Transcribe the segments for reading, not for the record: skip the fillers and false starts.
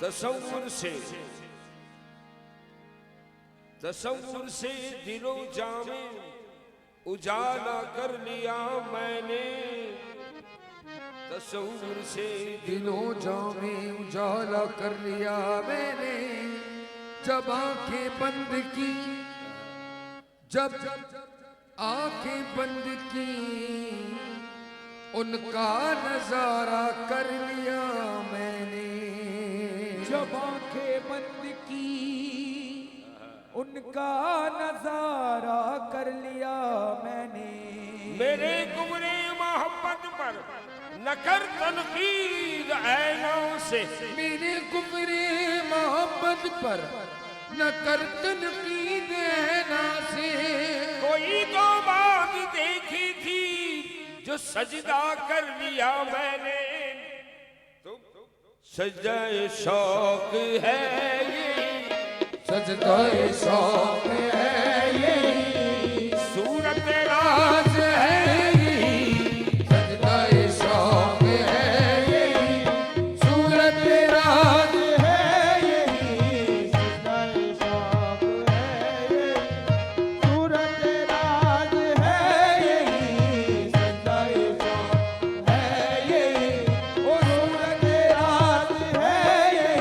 तसव्वुर से दिलो जामे उजाला कर लिया मैंने। तसव्वुर से दिलो जामे उजाला कर लिया मैंने। जब आंखें बंद की, जब आंखें बंद की, उनका नजारा कर लिया मैंने। जब आंखें बंद की, उनका नजारा कर लिया मैंने। मेरे कुमरे मोहब्बत पर न कर तनकीद ऐनों से। मेरे कुमरे मोहब्बत पर न कर तनकीद ऐना से। कोई तो बात देखी थी जो सजदा कर लिया मैंने। तो सजदाए शौक है ये, सजदाए शौक है ये, सूरत राज है ये। सजदाए शौक है ये, सूरत राज है ये। सजदाए शौक है ये, सूरत राज है ये। सजदाए शौक है ये, ओ सूरत राज है ये।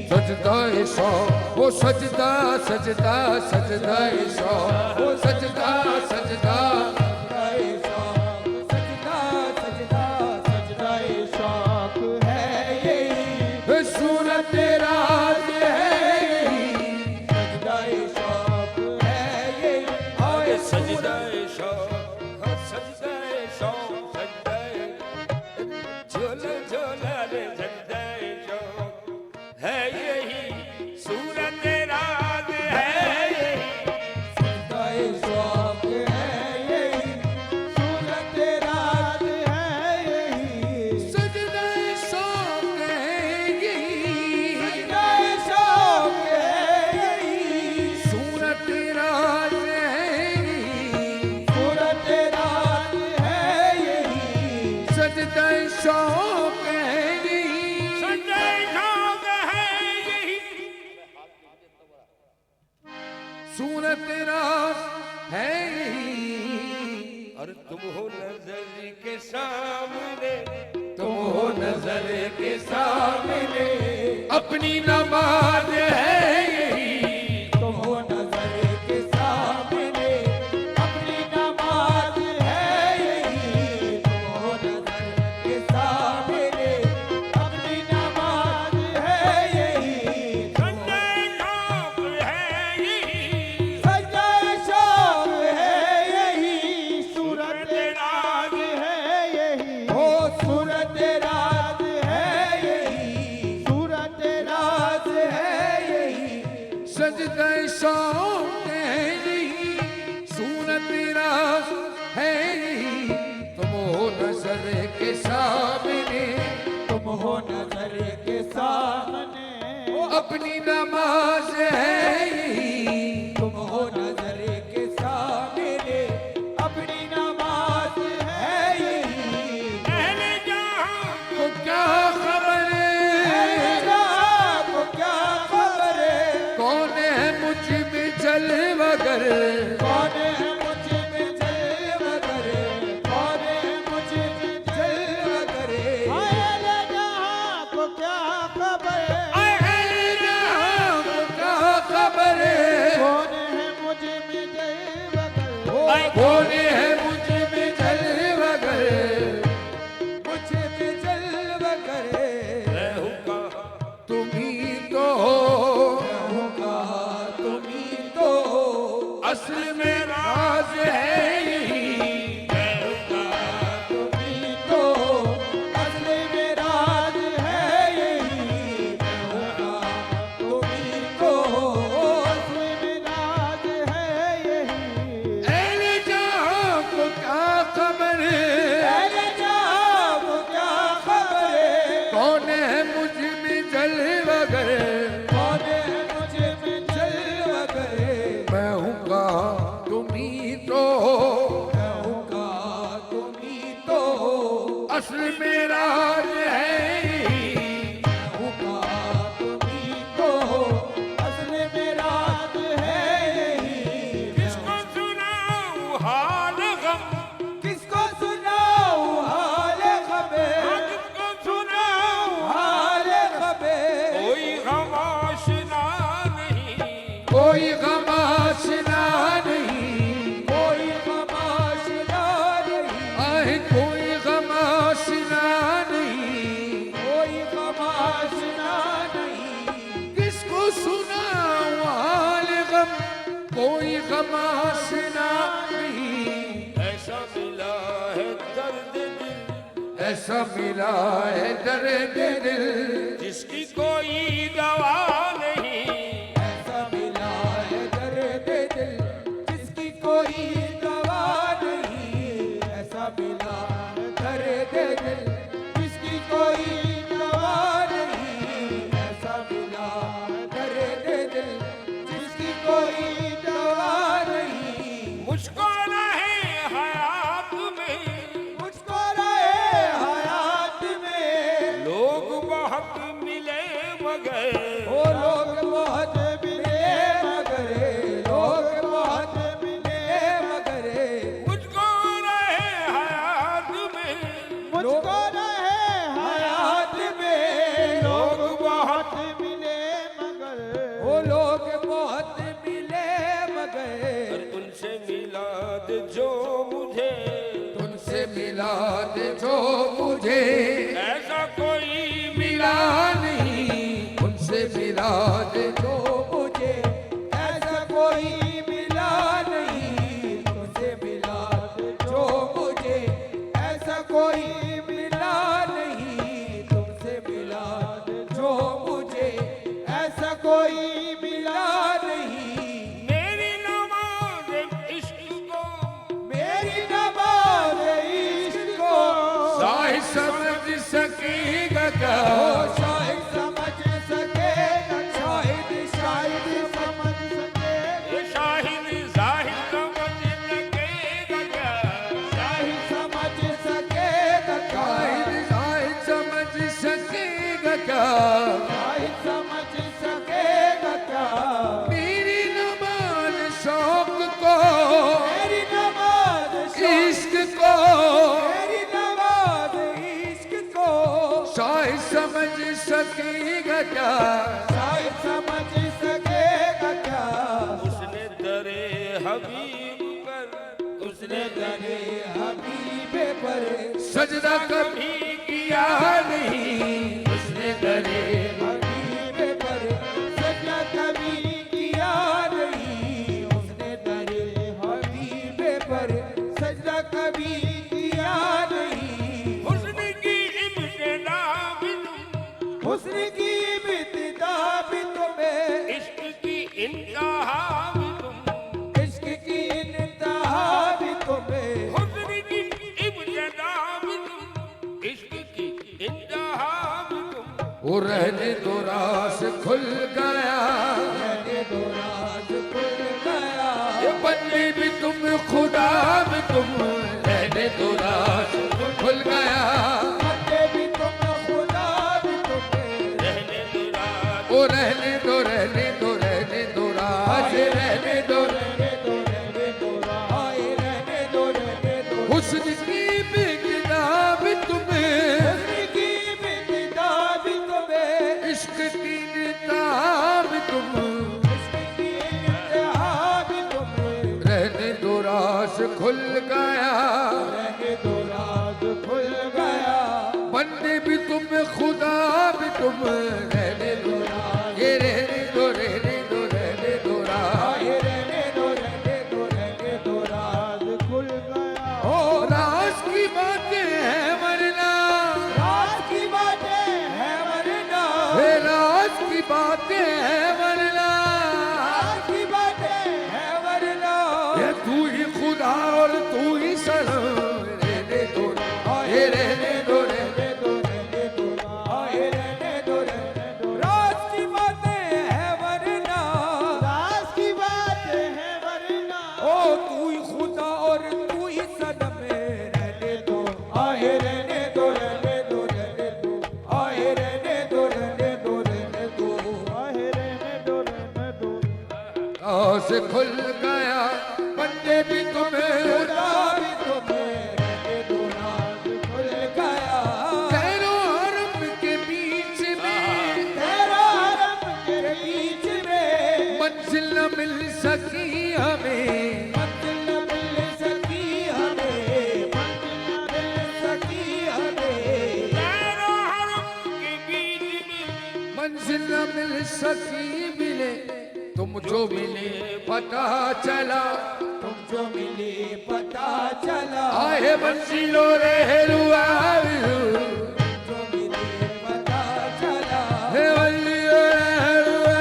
सजदाए शौक, वो सजदा सजदा सजदाए शौक, वो सजदा सजदा सजदाए शौक, सजदा सजदा सजदाए शौक है ये। सूरत राज है ये। सजदाए शौक है ये। आए सजदाए शौक, सजदाए शौक, सजदाए झोला झोला रे सजदाए शौक है यही। सूरत राज है यही। सजदाए शौक है ये, सूरत राज है ये। सजदाए शौक है ये। सजदाए शौक है ये, सूरत राज है ये। सूरत राज है ये। सजदाए शौक है ये। सजदाए शौक है यही। सूरत राज है ये। और तुम हो नजर के सामने, तुम हो नजर के सामने, अपनी नमाज है यही। तुम हो नजर के सामने, अपनी नमाज है यही। तुम हो नजर के सामने, अपनी नमाज है यही। सजदाए शौक है यही। सजदाए शौक है यही, सूरत राज है यही। हो सूरत राज है यही, सूरत राज है यही। सजदाए शौक है यही। सूरत राज है यही। तुम हो नजर के सामने, तुम हो नजर के सामने, अपनी नमाज है यही। तुम हो नजर के सामने, अपनी नमाज है यही। अहले जहां को क्या खबर अरे है, रात को क्या खबर है, कौन है मुझ में जलवागर। कौन है मुझ में जलवा करे, कौन है मुझ में जलवा करे। अरे जहां को क्या खबर है, अहले जहां को क्या खबर है, कौन है मुझ में जलवा करे। कौन है मुझ में जलवागर। मुझ में जलवा करे। रहूंगा तुम ही तो हो, होगा तुम ही तो हो, असल में राज है यही। तुम ही तो हो, असल में राज है यही। होगा तुम ही तो हो, असल में राज है यही। अहले जहां को क्या खबर है, अरे जहां को क्या खबर है, कौन है मुझ में जलवागर। कौन है मुझ में जलवा करे। मैं हूँ कहाँ तुम ही तो हो, होगा तुम ही तो हो, असल में राज है यही। होगा कोई गमाशना नहीं, ऐसा मिला है दर्द दिल, ऐसा मिला है दर्द दिल, जिसकी कोई दवा नहीं। ऐसा मिला है दर्द दिल, जिसकी कोई दवा नहीं। ऐसा मिला है दर्द दिल, जिसकी कोई दवा नहीं। ऐसा मिला है दर्द दिल, जिसकी कोई दवा नहीं। मुझको रहे हयात में, मुझको रहे हयात में, लोग बहुत मिले मगर, ओ लोग बहुत मिले मगर, लोग बहुत मिले मगर, मुझको रहे हयात में, मुझको रहे हयात में, लोग बहुत मिले मगर, ओ लोग बहुत मिले मगर, और उनसे मिला दे जो मुझे, तुमसे मिला दे जो मुझे ऐसा कोई मिला मिला नहीं, उनसे मिला दे जो मुझे ऐसा कोई मिला नहीं। तुमसे मिला दे जो मुझे ऐसा कोई मिला नहीं। तुमसे मिला दे जो मुझे ऐसा कोई मिला नहीं। मेरी नमाज इश्क को, मेरी नमाज इश्क को साहिब समझ सकेगा क्या, ओ शायद समझ सकेगा, शायद शायद समझ सकेगा, ये शाहिद जाहिद समझ लगेगा क्या? शायद समझ सकेगा, शाहिद शाहिद समझ सकेगा क्या, शायद समझ सकेगा क्या? मेरी नमाज शौक को, मेरी नमाज इश्क को, मेरी नमाज इश्क को शायद समझ सकेगा क्या, शायद समझ सकेगा क्या? उसने दरे हबीब पर, उसने दरे हबीबे पर सजदा कभी किया नहीं, उसने दरे हबीबे पर सजदा कभी किया नहीं। उसने दरे हबीबे पर सजदा कभी किया नहीं। हुस्न की इब्तिदा भी तुम, हुस्न की इब्तिदा भी तुम्हें, इश्क की इंतहा भी तुम, इश्क की इंतहा भी तुम्हें, हुस्न की इब्तिदा भी तुम, इश्क की इंतहा भी तुम। वो रहने दो रास खुल गया, रहने दो राज खुल गया। ये बंदे भी तुम खुदा भी तुम, रहने दो रास खुल गया, बंदे भी तुम, खुदा भी तुम्हें, रहने दो रात, ओ रहने दो रहने दो रहने दो रास, रहने दो रहने दो, रहने दो आए, रहने दो, रहने दो। हुस्न की बिगदा भी तुम्हें, हुस्न की इब्तिदा भी तुम्हें, इश्क की निता भी तुम, इश्क की इंतहा भी तुम्हें, रहने दो रास खुल गया, रहने दो राज खुल गया। बंदे भी तुम खुदा भी तुम, रहने दो ये रहने दो रहने दो रहने दो रास, आए, रहने दो, रहने दो, रहने दो राज खुल गया। हो रास की बातें हैं वरना, राज की बातें हैं वरना, हे रास की बातें हैं वरना, राज की बातें हैं वरना। ये तू ही खुदा और तू ही सनम, रहने दो ये रहने दो रहने रहने दो, रहने दो, आए, रहने दो, रहने दो। राज की बातें हैं वरना, राज की बातें हैं वरना। ओ तू ही खुदा और तू ही सनम, रहने दो, आए, रहने दो, रहने दो, रहने दो, आए, रहने दो, रहने दो, रहने दो, आए, रहने दो, रहने दो। रास खुल गया, बंदे भी तुम्हें खुदा भी तुम्हें, रहने दो, राज खुल गया। खैरो हरम के बीच में, तेरा हरम के बीच में मंजिल न मिल सकी हमें, मंजिल न मिल सकी हमें, मंजिल न मिल सकी हमें। तेरा हरम के बीच में, मंजिल न मिल सकी मिले तुम तुम जो मिले पता चला, तुम जो मिले पता चला, आए मंजिलो रहलुआ जो मिले पता चला, हे मंजिलो रहलुआ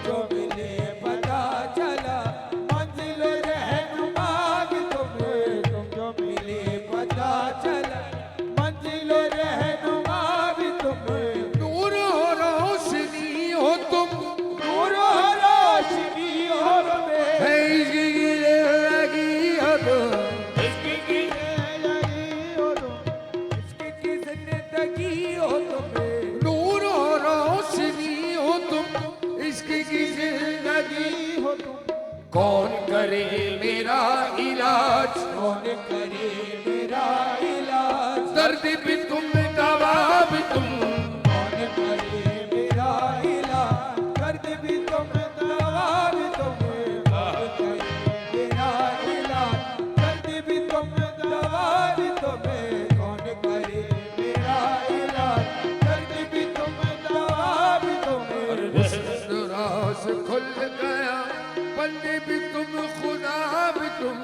जो मिले पता चला, मंजिल रहनुमा भी तुम्हें, तुम जो मिले पता चला, मंजिल रहनुमा भी तुम्हें, नूर हो रोशनी हो तुम, नूर हो रोशनी हो तुम्हें, है इसकी लगी हो तुम, इसकी लगी हो तुम, इसकी जिंदगी हो तुम्हें, नूर हो रोशनी हो तुम, इसकी जिंदगी हो तुम, कौन करे मेरा इलाज, कौन करे मेरा इलाज, दर्द भी तुम दवा भी तुम, कौन करे मेरा इलाज, दर्द भी तुम दवा भी तुम, कौन करे मेरा इलाज, दर्द भी तुम दवा भी तुम, कौन करे मेरा इलाज, दर्द भी तुम दवा भी तुम, राज खुल गया, बंदे भी तुम खुदा भी तुम,